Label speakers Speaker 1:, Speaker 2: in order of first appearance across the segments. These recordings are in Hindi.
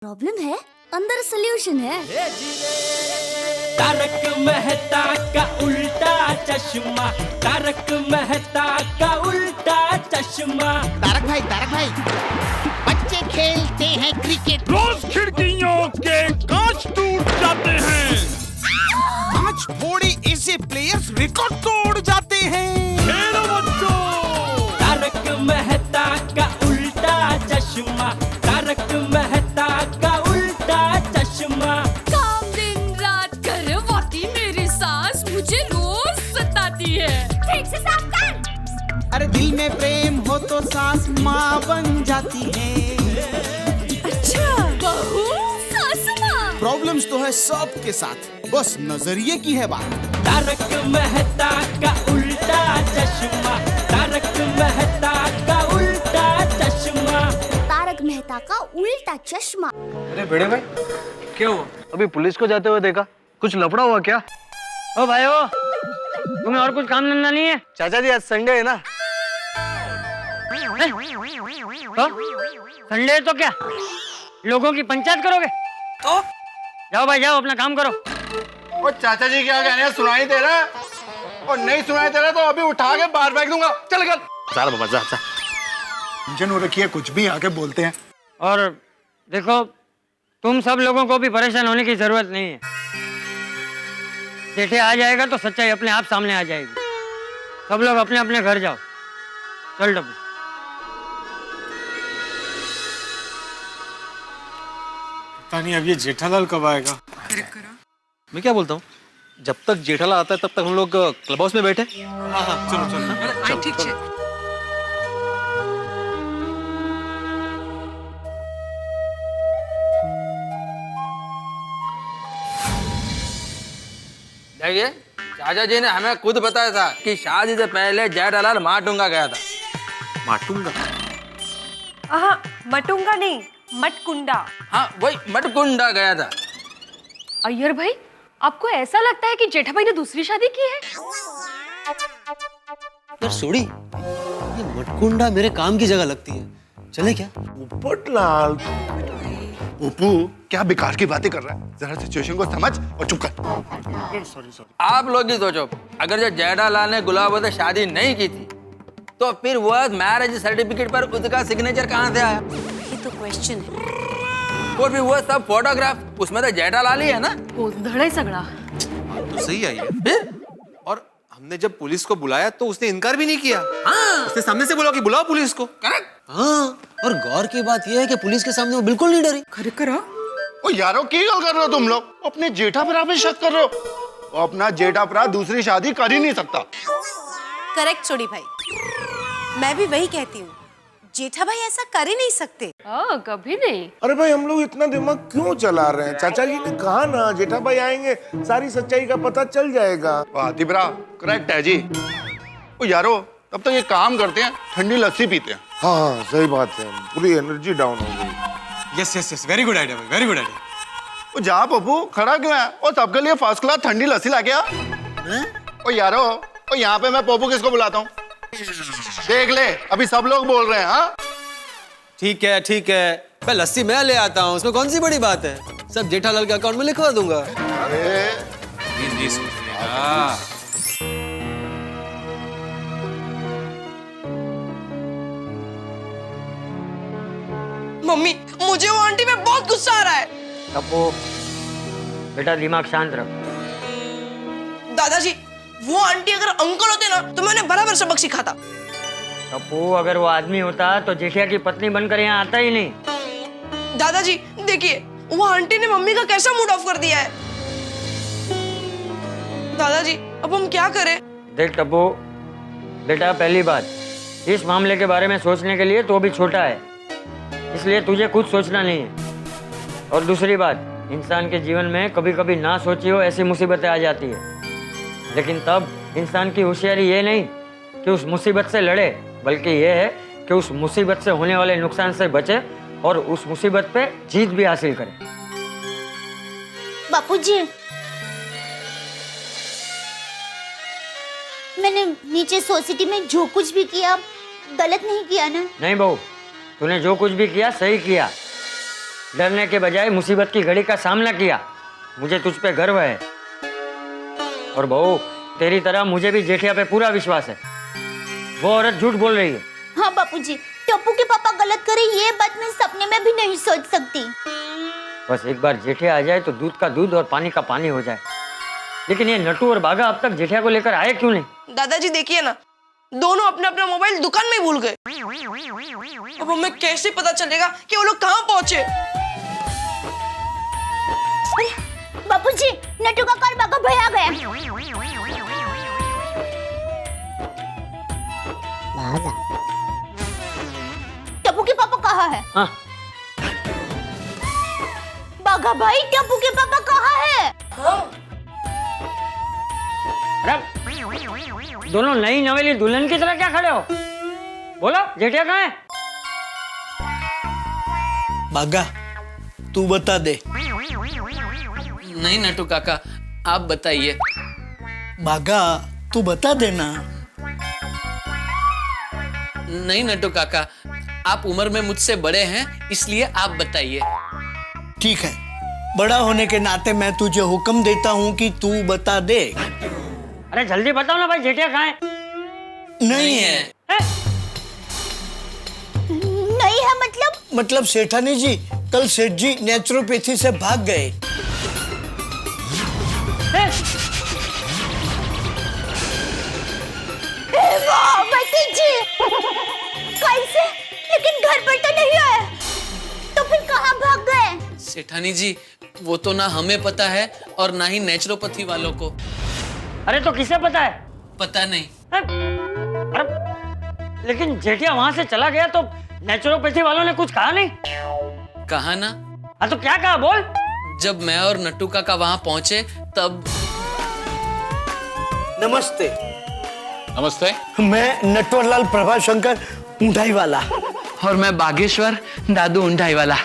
Speaker 1: प्रॉब्लम है, अंदर सोल्यूशन है।
Speaker 2: तारक मेहता का उल्टा चश्मा, तारक मेहता का उल्टा चश्मा।
Speaker 3: तारक भाई बच्चे खेलते हैं क्रिकेट,
Speaker 4: रोज खिड़कियों के कांच टूट जाते हैं,
Speaker 3: आज थोड़े ऐसे प्लेयर्स रिकॉर्ड तोड़ जाते हैं।
Speaker 4: खेलो बच्चों।
Speaker 2: तारक मेहता का उल्टा चश्मा, तारक मेहता का उल्टा चश्मा।
Speaker 5: काम दिन रात करवाती मेरी सास मुझे रोज सताती है। ठीक से साफ कर।
Speaker 3: अरे दिल में प्रेम हो तो सास माँ बन जाती है।
Speaker 5: अच्छा, बहू सास माँ।
Speaker 3: प्रॉब्लम्स तो है सबके साथ, बस नजरिए की है बात।
Speaker 2: तारक मेहता का उल्टा चश्मा, तारक मेहता का उल्टा चश्मा।
Speaker 1: तारक मेहता का उल्टा चश्मा।
Speaker 6: अरे भिड़े भाई, क्या हुआ? अभी पुलिस को जाते हुए देखा, कुछ लफड़ा हुआ क्या?
Speaker 7: ओ भाई ओ, तुम्हें और कुछ काम धंधा नहीं है?
Speaker 6: चाचा जी आज संडे है ना।
Speaker 7: संडे तो क्या लोगों की पंचायत करोगे? तो जाओ भाई जाओ, अपना काम करो।
Speaker 8: और चाचा जी क्या कहने हैं, सुनाई दे रहा है? और नहीं सुनाई दे रहा तो अभी उठा के बाहर फेंक दूंगा। चल गल। चल बाबा जा। टेंशन हो रखी है, कुछ भी आके बोलते हैं।
Speaker 7: और देखो, तुम सब लोगों को भी परेशान होने की जरूरत नहीं है। जेठे आ जाएगा तो सच्चाई अपने आप सामने आ जाएगी। सब लोग अपने अपने घर जाओ। चल डब्बू।
Speaker 4: पता नहीं अब ये जेठालाल कब आएगा।
Speaker 6: मैं क्या बोलता हूँ, जब तक जेठालाल आता है तब तक हम लोग क्लब हाउस में बैठे।
Speaker 4: हाँ चलो।
Speaker 9: ठीक है।
Speaker 10: देखिए, चाचा जी ने हमें खुद बताया था कि शादी से पहले जेठालाल माटुंगा गया था।
Speaker 6: माटूंगा?
Speaker 9: हाँ, मटूंगा नहीं, मटकुंडा।
Speaker 10: हाँ वही मटकुंडा गया था।
Speaker 9: अय्यर भाई, आपको ऐसा लगता है कि जेठा भाई ने दूसरी शादी की है?
Speaker 11: यार सोड़ी, ये मटकुंडा मेरे काम की जगह लगती है, चले क्या?
Speaker 8: पोपटलाल, ओपू क्या बेकार की बातें कर रहा है, जरा सिचुएशन को समझ और चुप कर।
Speaker 4: सॉरी।
Speaker 10: आप लोग ही सोचो, अगर जो जेठालाल ने गुलाबो से शादी नहीं की थी तो फिर वो मैरिज सर्टिफिकेट पर उसका सिग्नेचर कहाँ से आया?
Speaker 9: ये तो क्वेश्चन है।
Speaker 10: और भी वो सब फोटोग्राफ, उसमें तो जेठालाल ही है ना।
Speaker 9: गोंधळ है सगळा।
Speaker 6: तो सही आई है। और हमने जब पुलिस को बुलाया तो उसने इनकार भी नहीं किया। हाँ। उसने सामने से बोला कि बुलाओ पुलिस को।
Speaker 10: करेक्ट।
Speaker 11: हाँ, और गौर की बात यह है कि पुलिस के सामने वो बिल्कुल नहीं डरी।
Speaker 9: खरे करा।
Speaker 8: ओ यारो की गल कर रहे हो तुम लोग? अपने जेठा भरा पे शक कर रहे हो? वो अपना जेठा भरा दूसरी शादी कर ही नहीं सकता।
Speaker 12: करेक्ट छोड़ी भाई, मैं भी वही कहती हूँ, जेठा भाई ऐसा कर ही नहीं सकते।
Speaker 9: कभी नहीं।
Speaker 4: अरे भाई हम लोग इतना दिमाग क्यों चला रहे हैं? चाचा जी ने कहा ना जेठा भाई आएंगे, सारी सच्चाई का पता चल जाएगा।
Speaker 8: तिबरा करेक्ट है जी। ओ यारो, तब तक ये काम करते हैं, ठंडी लस्सी पीते हैं।
Speaker 4: हाँ सही बात है, पूरी एनर्जी डाउन हो गई।
Speaker 6: Yes, very good idea, very good idea.
Speaker 8: ओ जा पप्पू, खड़ा क्यों है? और सबके लिए फर्स्ट क्लास ठंडी लस्सी लाके आ। ओ यारो, ओ यहाँ पे मैं पप्पू किसको बुलाता हूँ? देख ले, अभी सब लोग बोल रहे हैं। हाँ
Speaker 11: ठीक है, मैं लस्सी मैं ले आता हूँ, उसमें कौन सी बड़ी बात है? सब जेठालाल के अकाउंट में लिखवा दूंगा।
Speaker 12: मम्मी, मुझे वो आंटी पे बहुत गुस्सा आ रहा है।
Speaker 7: टप्पू, बेटा दिमाग शांत रख।
Speaker 12: दादाजी, वो आंटी अगर अंकल होते ना तो मैं उन्हें बराबर सबक सिखाता।
Speaker 7: टप्पू, अगर वो आदमी होता तो जेठिया की पत्नी बनकर यहाँ आता ही नहीं।
Speaker 12: दादाजी देखिए, वो आंटी ने मम्मी का कैसा मूड ऑफ कर दिया है। दादाजी अब हम क्या करें?
Speaker 7: देख टप्पू, बेटा पहली बात, इस मामले के बारे में सोचने के लिए तो भी छोटा है, इसलिए तुझे कुछ सोचना नहीं है। और दूसरी बात, इंसान के जीवन में कभी कभी ना सोची हो ऐसी मुसीबतें आ जाती है, लेकिन तब इंसान की होशियारी ये नहीं कि उस मुसीबत से लड़े, बल्कि ये है कि उस मुसीबत से होने वाले नुकसान से बचे और उस मुसीबत पे जीत भी हासिल करे।
Speaker 1: बापूजी, मैंने नीचे सोसाइटी में जो कुछ भी किया गलत नहीं किया ना?
Speaker 7: नहीं बहू, तूने जो कुछ भी किया सही किया। डरने के बजाय मुसीबत की घड़ी का सामना किया। मुझे तुझ पे गर्व है। और बहू, तेरी तरह मुझे भी जेठिया पे पूरा विश्वास है। वो औरत झूठ बोल रही है।
Speaker 1: हाँ बापूजी, टप्पू के पापा गलत करे ये बात मैं सपने में भी नहीं सोच सकती।
Speaker 7: बस एक बार जेठिया आ जाए तो दूध का दूध और पानी का पानी हो जाए। लेकिन ये नटू और बागा अब तक जेठिया को लेकर आए क्यों नहीं?
Speaker 13: दादाजी देखिए ना, दोनों अपना अपना मोबाइल दुकान में भूल गए। अब हमें कैसे पता चलेगा कि वो लोग कहाँ पहुंचे?
Speaker 1: बापूजी, नटू का कार बागा भाई आ गया। टप्पू के पापा कहाँ है?
Speaker 7: हाँ।
Speaker 1: बागा भाई, टप्पू के पापा कहाँ है?
Speaker 7: अरे दोनों नई नवेली दुल्हन की तरह क्या खड़े हो? बोलो, जेठिया कहाँ है?
Speaker 14: बागा, तू बता दे।
Speaker 10: नहीं नटू काका, आप बताइए।
Speaker 14: बागा, तू बता देना।
Speaker 10: नहीं नटू काका, आप उम्र में मुझसे बड़े हैं, इसलिए आप बताइए।
Speaker 14: ठीक है, बड़ा होने के नाते मैं तुझे हुक्म देता हूँ कि तू बता दे।
Speaker 7: अरे जल्दी बताओ ना भाई, जेठिया कहाँ है?
Speaker 14: नहीं है।
Speaker 1: नहीं है
Speaker 14: मतलब सेठानी जी, कल सेठ जी नेचुरोपैथी से भाग गए।
Speaker 1: वाह भतीजी, कैसे? लेकिन घर पर तो नहीं आए, तो फिर कहाँ भाग गए?
Speaker 10: सेठानी जी, वो तो ना हमें पता है और ना ही नेचुरोपैथी वालों को।
Speaker 7: अरे तो किसे पता है?
Speaker 10: पता नहीं।
Speaker 7: अरे लेकिन जेठिया वहां से चला गया तो नेचुरोपैथी वालों ने कुछ कहा नहीं?
Speaker 10: कहा ना।
Speaker 7: हाँ तो क्या कहा, बोल।
Speaker 10: जब मैं और नट्टू काका वहां पहुंचे तब।
Speaker 14: नमस्ते।
Speaker 11: नमस्ते।
Speaker 14: मैं नटवरलाल प्रभाशंकर ऊंढाई वाला।
Speaker 10: और मैं बागेश्वर दादू ऊंढाई वाला।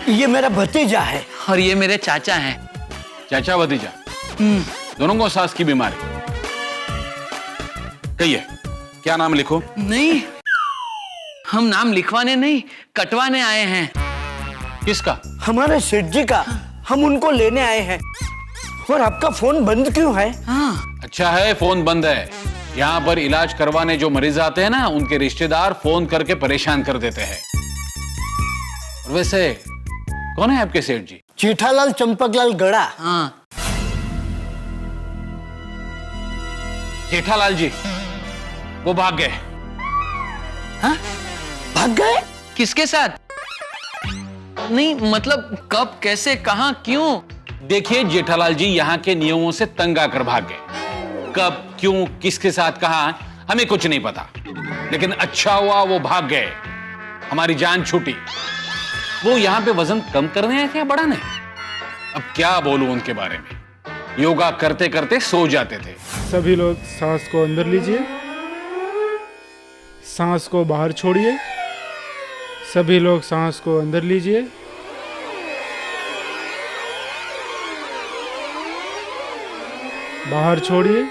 Speaker 14: ये मेरा भतीजा है।
Speaker 10: और ये मेरे चाचा हैं।
Speaker 11: चाचा भतीजा दोनों को सांस की बीमारी। कहिए, क्या नाम लिखो?
Speaker 10: नहीं, हम नाम लिखवाने नहीं, कटवाने आए हैं।
Speaker 11: किसका?
Speaker 14: हमारे सेठ जी का। हम उनको लेने आए हैं। और आपका फोन बंद क्यों है?
Speaker 10: हाँ।
Speaker 11: अच्छा है, फोन बंद है। यहाँ पर इलाज करवाने जो मरीज आते हैं ना, उनके रिश्तेदार फोन करके परेशान कर देते हैं। और वैसे कौन है आपके सेठ जी?
Speaker 14: जेठालाल चंपकलाल गड़ा।
Speaker 10: हाँ।
Speaker 11: जेठालाल जी, वो भाग गए।
Speaker 10: हाँ?
Speaker 14: भाग गए?
Speaker 10: किसके साथ? नहीं मतलब कब, कैसे, कहां, क्यों?
Speaker 11: देखिए जेठालाल जी, यहाँ के नियमों से तंग आकर भाग गए। कब, क्यों, किसके साथ, कहां, हमें कुछ नहीं पता। लेकिन अच्छा हुआ वो भाग गए, हमारी जान छूटी। वो यहाँ पे वजन कम करने आए थे या बढ़ाने? अब क्या बोलूं उनके बारे में। योगा करते करते सो जाते थे।
Speaker 15: सभी लोग सांस को अंदर लीजिए, सांस को बाहर छोड़िए। सभी लोग सांस को अंदर लीजिए, बाहर छोड़िए।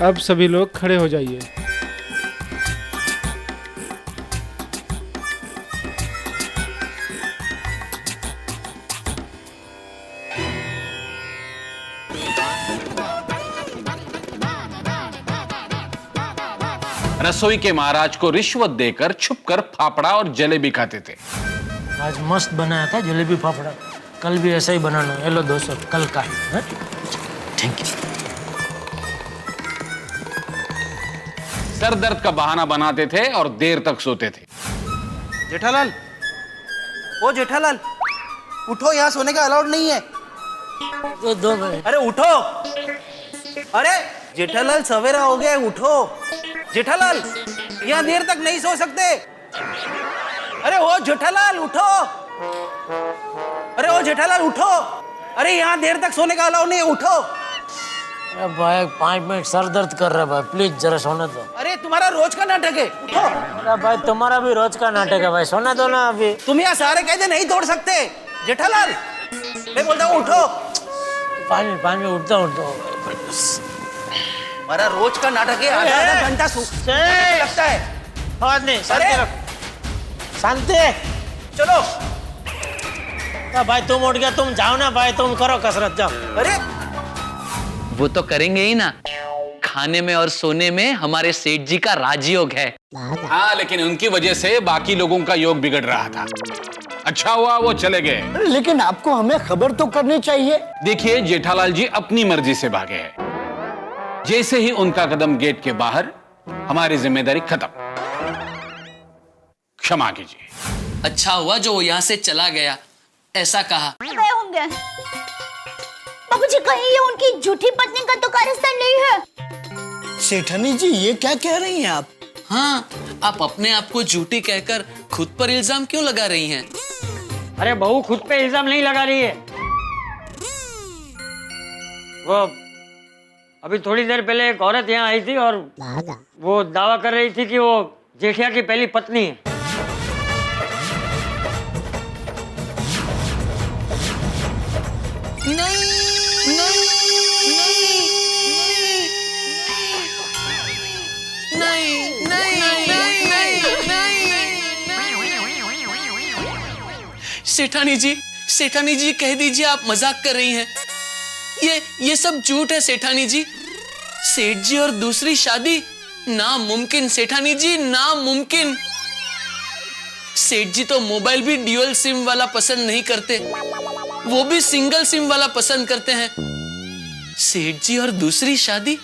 Speaker 15: अब सभी लोग खड़े हो जाइए।
Speaker 11: रसोई के महाराज को रिश्वत देकर छुपकर फाफड़ा और जलेबी खाते थे।
Speaker 16: आज मस्त बनाया था जलेबी फाफड़ा। कल भी ऐसा ही बनाना। ये लो 200 कल का। Thank you.
Speaker 11: सर दर्द का बहाना बनाते थे और देर तक सोते थे।
Speaker 17: जेठालाल, ओ जेठालाल, उठो, यहाँ सोने का अलाउड नहीं है।
Speaker 16: दो
Speaker 17: अरे उठो। अरे जेठालाल, सवेरा हो गया, उठो। जेठालाल, यहाँ देर तक नहीं सो सकते। अरे ओ जेठालाल उठो। अरे ओ जेठालाल उठो। अरे यहाँ देर तक सोने का अलाउ नहीं है, उठो।
Speaker 16: अरे भाई 5 मिनट सर दर्द कर रहा है भाई, प्लीज जरा सोने दो।
Speaker 17: अरे तुम्हारा रोज का नाटक है, उठो।
Speaker 16: अरे भाई तुम्हारा भी रोज का नाटक है भाई, सोने दो ना अभी।
Speaker 17: तुम यहाँ सारे कायदे नहीं तोड़ सकते। जेठालाल, मैं बोलता हूँ उठो।
Speaker 16: 5 मिनट उठता हूँ।
Speaker 17: हमारा रोज का नाटक है, आधा घंटा लगता है।
Speaker 16: आवाज नहीं, शांति रखो, शांति। चलो भाई, तुम उठ गया, तुम जाओ ना भाई, तुम करो कसरत, जाओ।
Speaker 17: अरे
Speaker 10: वो तो करेंगे ही ना, खाने में और सोने में हमारे सेठ जी का राजयोग है।
Speaker 11: हाँ, लेकिन उनकी वजह से बाकी लोगों का योग बिगड़ रहा था। अच्छा हुआ वो चले गए।
Speaker 14: लेकिन आपको हमें खबर तो करनी चाहिए।
Speaker 11: देखिए, जेठालाल जी अपनी मर्जी से भागे हैं। जैसे ही उनका कदम गेट के बाहर, हमारी जिम्मेदारी खत्म। क्षमा कीजिए।
Speaker 10: अच्छा हुआ जो वो यहाँ से चला गया, ऐसा कहा।
Speaker 1: गए होंगे। बाबूजी, कहीं ये उनकी झूठी पत्नी का तो कारस्तान नहीं है?
Speaker 14: सेठानी जी, ये क्या कह रही हैं आप?
Speaker 10: हाँ, आप अपने आप को झूठी कहकर खुद पर इल्जाम क्यों लगा रही हैं?
Speaker 7: अरे बहू खुद पे इल्जाम नहीं लगा रही है। वो अभी थोड़ी देर पहले एक औरत यहाँ आई थी और वो दावा कर रही थी कि वो जेठिया की पहली पत्नी है।
Speaker 10: सेठानी जी कह दीजिए, आप मजाक कर रही हैं। ये सब झूठ है सेठानी जी। सेठ जी और दूसरी शादी नामुमकिन सेठानी जी, नामुमकिन। सेठ जी तो मोबाइल भी ड्यूअल सिम वाला पसंद नहीं करते, वो भी सिंगल सिम वाला पसंद करते हैं। सेठ जी और दूसरी शादी,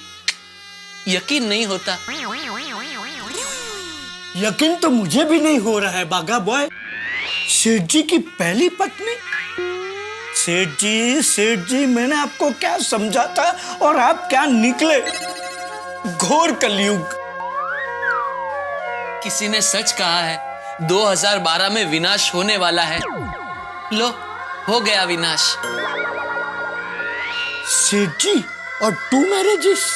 Speaker 10: यकीन नहीं होता।
Speaker 14: यकीन तो मुझे भी नहीं हो रहा है बागा बॉय। सेठ जी की पहली पत्नी? सेठ जी, मैंने आपको क्या समझा था और आप क्या निकले? घोर कलयुग।
Speaker 10: किसी ने सच कहा है, 2012 में विनाश होने वाला है। लो, हो गया विनाश।
Speaker 14: सेठ जी और 2 मैरिजेस,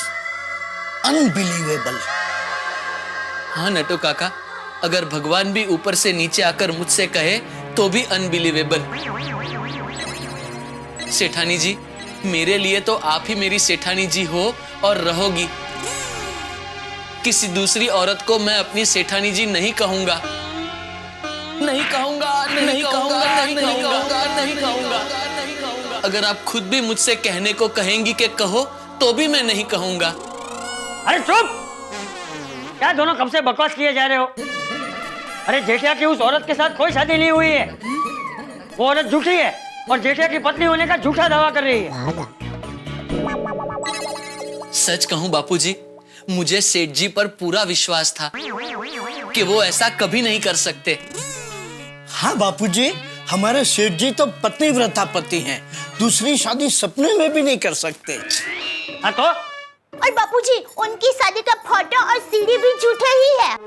Speaker 14: अनबिलीवेबल।
Speaker 10: हाँ नटू काका, अगर भगवान भी ऊपर से नीचे आकर मुझसे कहे तो भी अनबिलीवेबल। सेठानी जी, मेरे लिए तो आप ही मेरी सेठानी जी हो और रहोगी। किसी दूसरी औरत को मैं अपनी सेठानी जी नहीं कहूंगा। नहीं कहूंगा। अगर आप खुद भी मुझसे कहने को कहेंगी कि कहो, तो भी मैं नहीं कहूंगा।
Speaker 7: अरे चुप! क्या दोनों कब से बकवास किए जा रहे हो? अरे जेठिया की उस औरत के साथ कोई शादी नहीं हुई है। वो औरत झूठी है और जेठिया की पत्नी होने का झूठा दावा कर रही है।
Speaker 10: सच कहूं बापूजी, मुझे सेठ जी पर पूरा विश्वास था कि वो ऐसा कभी नहीं कर सकते।
Speaker 14: हाँ बापूजी, हमारे सेठ जी तो पतिव्रता पति हैं, दूसरी शादी सपने में भी नहीं कर सकते।
Speaker 7: हाँ तो?
Speaker 1: और बापूजी, उनकी शादी का फोटो और सीडी भी झूठे ही है।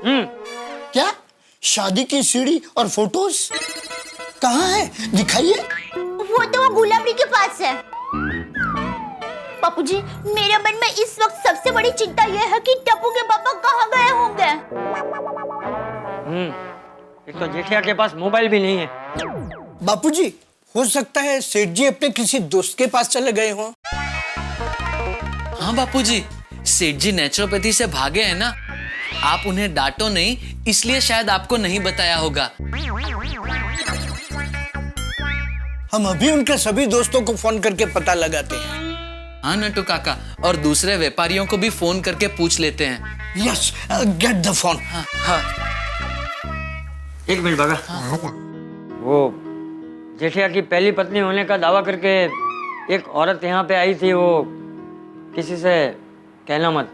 Speaker 14: क्या? शादी की सीडी और फोटोज कहाँ है? दिखाइए।
Speaker 1: वो तो गुलाबरी के पास है। बापूजी, मेरे मन में इस वक्त सबसे बड़ी चिंता यह है कि टप्पू के पापा कहाँ गए होंगे।
Speaker 7: एक तो जेठिया के पास मोबाइल भी नहीं है।
Speaker 14: बापूजी, हो सकता है सेठ जी अपने किसी दोस्त के पास चले गए हों।
Speaker 10: हाँ बापूजी, सेठ जी नेचुरोपैथी से भागे हैं ना। आप उन्हें डांटो नहीं, इसलिए शायद आपको नहीं बताया होगा।
Speaker 14: हम अभी उनके सभी दोस्तों को फोन करके पता लगाते हैं।
Speaker 10: हाँ नटू काका, और दूसरे व्यापारियों को भी फोन करके पूछ लेते हैं।
Speaker 14: Yes, get the phone.
Speaker 10: हाँ।
Speaker 7: एक मिनट बागा। वो जेठिया की पहली पत्नी होने का दावा करके एक औरत यहाँ पे आई थी, वो किसी से कहना मत,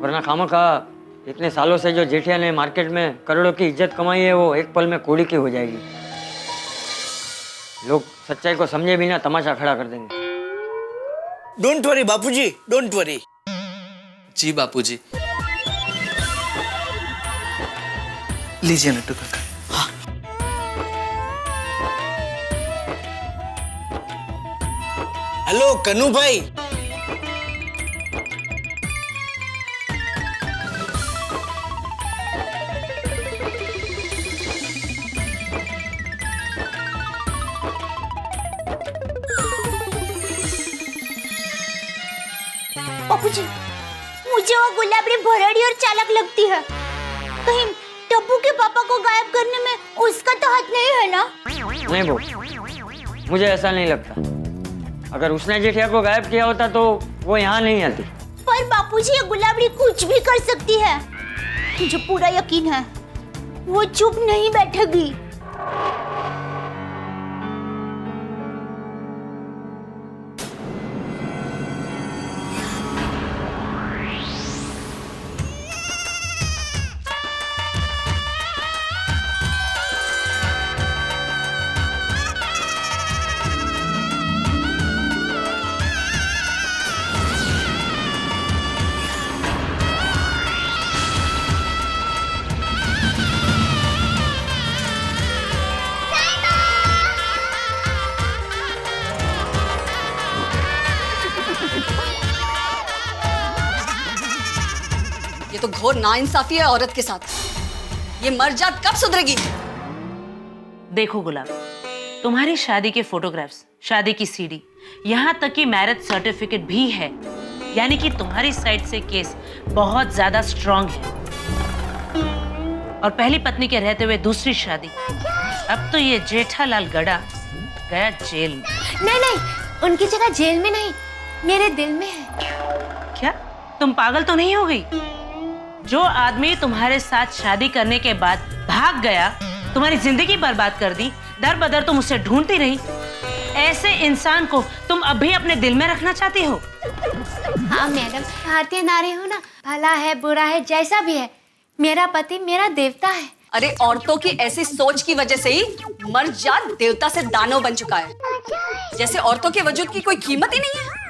Speaker 7: वरना खामखा इतने सालों से जो जेठिया ने मार्केट में करोड़ों की इज्जत कमाई है, वो एक पल में कूड़ी की हो जाएगी। लोग सच्चाई को समझे बिना तमाशा खड़ा कर देंगे।
Speaker 14: Don't worry Bapuji, don't worry.
Speaker 10: जी बापूजी। लीजिए नटू काका।
Speaker 14: हेलो कन्नू भाई।
Speaker 1: बापूजी, मुझे वो गुलाबरी भरड़ी और चालाक लगती है। कहीं टप्पू के पापा को गायब करने में उसका तो हाथ नहीं है ना?
Speaker 7: नहीं वो, मुझे ऐसा नहीं लगता। अगर उसने जेठिया को गायब किया होता तो वो यहाँ नहीं आती।
Speaker 1: पर बापूजी, ये गुलाबड़ी कुछ भी कर सकती है। मुझे पूरा यकीन है वो चुप नहीं बैठेगी।
Speaker 5: ये तो घोर नाइंसाफी है औरत के साथ। ये मर्जाद कब सुधरेगी?
Speaker 18: देखो गुलाब, तुम्हारी शादी के फोटोग्राफ्स, शादी की सीडी, यहाँ तक कि मैरिज सर्टिफिकेट भी है। यानी कि तुम्हारी साइड से केस बहुत ज्यादा स्ट्रांग है। और पहली पत्नी के रहते हुए दूसरी शादी, अब तो ये जेठालाल गड़ा गया जेल में।
Speaker 1: नहीं नहीं, उनकी जगह जेल में नहीं, मेरे दिल में है।
Speaker 18: क्या तुम पागल तो नहीं हो गई? जो आदमी तुम्हारे साथ शादी करने के बाद भाग गया, तुम्हारी जिंदगी बर्बाद कर दी, दर बदर तुम उसे ढूंढती रही, ऐसे इंसान को तुम अब भी अपने दिल में रखना चाहती हो?
Speaker 1: हाँ मैडम, भारतीय नारी हूँ ना, भला है बुरा है जैसा भी है, मेरा पति मेरा देवता है।
Speaker 5: अरे औरतों की ऐसी सोच की वजह से ही मर्जाद देवता से दानव बन चुका है। जैसे औरतों के वजूद की कोई कीमत ही नहीं है।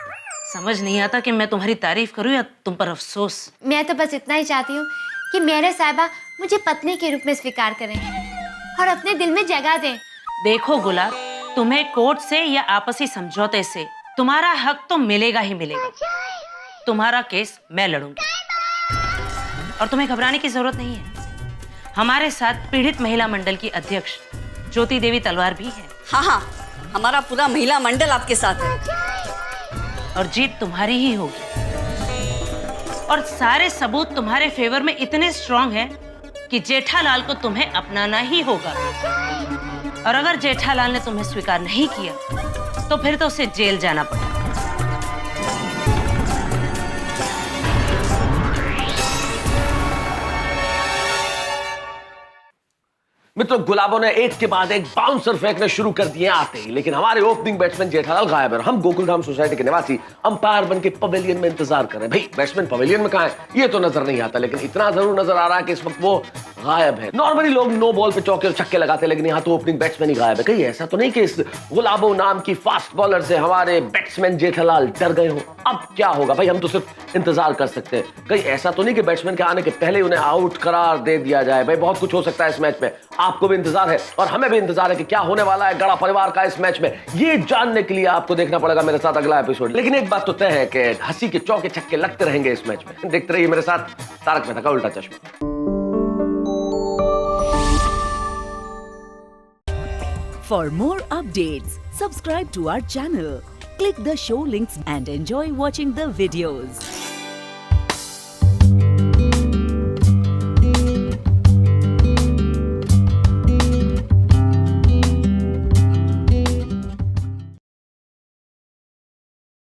Speaker 18: समझ नहीं आता कि मैं तुम्हारी तारीफ करूं या तुम पर अफसोस।
Speaker 1: मैं तो बस इतना ही चाहती हूँ कि मेरे साहिबा मुझे पत्नी के रूप में स्वीकार करें और अपने दिल में जगह दें।
Speaker 18: देखो गुलाब, तुम्हें कोर्ट से या आपसी समझौते से तुम्हारा हक तो मिलेगा ही मिलेगा। तुम्हारा केस मैं लड़ूंगी और तुम्हें घबराने की जरूरत नहीं है। हमारे साथ पीड़ित महिला मंडल की अध्यक्ष ज्योति देवी तलवार भी है।
Speaker 5: हाँ हाँ, हमारा पूरा महिला मंडल आपके साथ है
Speaker 18: और जीत तुम्हारी ही होगी। और सारे सबूत तुम्हारे फेवर में इतने स्ट्रांग हैं कि जेठालाल को तुम्हें अपनाना ही होगा। और अगर जेठालाल ने तुम्हें स्वीकार नहीं किया तो फिर तो उसे जेल जाना पड़ेगा।
Speaker 19: मित्रों, गुलाबों ने एक के बाद एक बाउंसर फेंकने शुरू कर दिए आते ही, लेकिन हमारे ओपनिंग बैट्समैन जेठालाल गायब है। हम गोकुलधाम सोसाइटी के निवासी अंपायर बन के पवेलियन में इंतजार कर रहे हैं। भाई बैट्समैन पवेलियन में कहां है ये तो नजर नहीं आता, लेकिन इतना जरूर नजर आ रहा है कि इस वक्त वो गायब है। नॉर्मली लोग नो बॉल पे चौके और छक्के लगाते, लेकिन यहाँ तो ओपनिंग बैट्समैन ही गायब है। कहीं ऐसा तो नहीं कि इस गुलाबो नाम की फास्ट बॉलर से हमारे बैट्समैन जेठालाल डर गए हो? अब क्या होगा भाई, हम तो सिर्फ इंतजार कर सकते हैं। कहीं ऐसा तो नहीं कि बैट्समैन के आने के पहले उन्हें आउट करार दे दिया जाए? भाई बहुत कुछ हो सकता है इस मैच में। आपको भी इंतजार है और हमें भी इंतजार है कि क्या होने वाला है गड़ा परिवार का इस मैच में। ये जानने के लिए आपको देखना पड़ेगा मेरे साथ अगला एपिसोड। लेकिन एक बात तो तय है कि हंसी के चौके छक्के लगते रहेंगे इस मैच में। देखते रहिए मेरे साथ तारक मेहता का उल्टा चश्मा।
Speaker 20: For more updates, subscribe to our channel, click the show links and enjoy watching the videos.